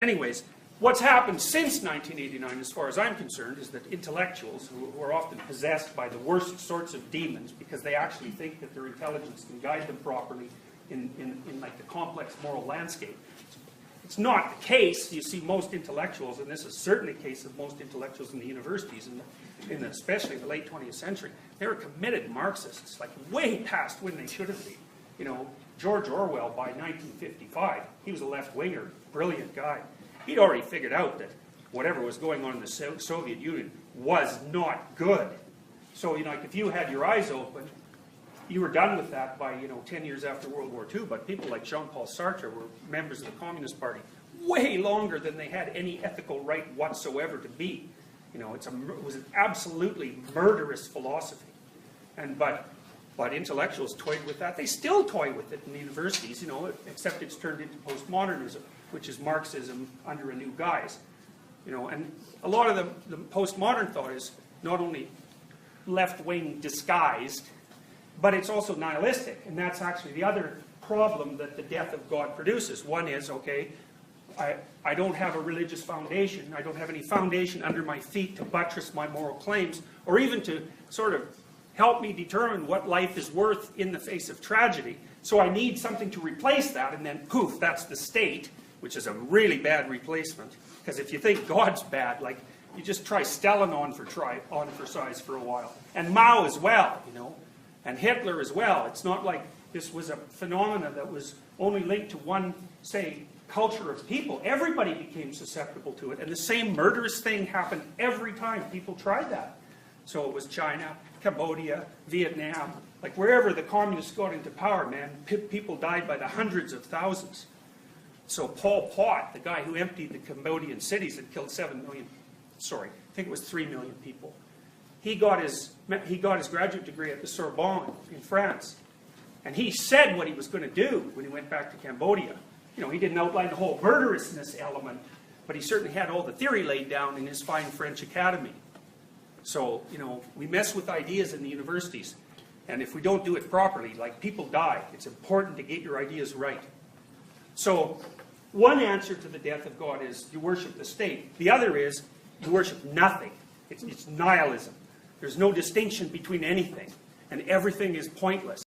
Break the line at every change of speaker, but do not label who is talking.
Anyways, what's happened since 1989, as far as I'm concerned, is that intellectuals, who are often possessed by the worst sorts of demons because they actually think that their intelligence can guide them properly in like the complex moral landscape. It's not the case. You see, most intellectuals, and this is certainly the case of most intellectuals in the universities, especially in the late 20th century, they were committed Marxists, like way past when they should have been. You know, George Orwell, by 1955, he was a left-winger, brilliant guy. He'd already figured out that whatever was going on in the Soviet Union was not good. So, you know, like if you had your eyes open, you were done with that by, 10 years after World War II. But people like Jean-Paul Sartre were members of the Communist Party way longer than they had any ethical right whatsoever to be. You know, it was an absolutely murderous philosophy. But intellectuals toyed with that. They still toy with it in the universities, except it's turned into postmodernism, which is Marxism under a new guise. And a lot of the postmodern thought is not only left-wing disguised, but it's also nihilistic. And that's actually the other problem that the death of God produces. One is, okay, I don't have a religious foundation. I don't have any foundation under my feet to buttress my moral claims, or even to sort of help me determine what life is worth in the face of tragedy. So I need something to replace that, and then poof, that's the state, which is a really bad replacement. Because if you think God's bad, like, you just try Stalin on for size for a while. And Mao as well, and Hitler as well. It's not like this was a phenomenon that was only linked to one, say, culture of people. Everybody became susceptible to it, and the same murderous thing happened every time people tried that. So it was China, Cambodia, Vietnam, like wherever the communists got into power, man, people died by the hundreds of thousands. So Pol Pot, the guy who emptied the Cambodian cities and killed 3 million people. He got his graduate degree at the Sorbonne in France. And he said what he was going to do when he went back to Cambodia. He didn't outline the whole murderousness element, but he certainly had all the theory laid down in his fine French academy. So, we mess with ideas in the universities. And if we don't do it properly, like people die, it's important to get your ideas right. So, one answer to the death of God is you worship the state. The other is you worship nothing. It's nihilism. There's no distinction between anything. And everything is pointless.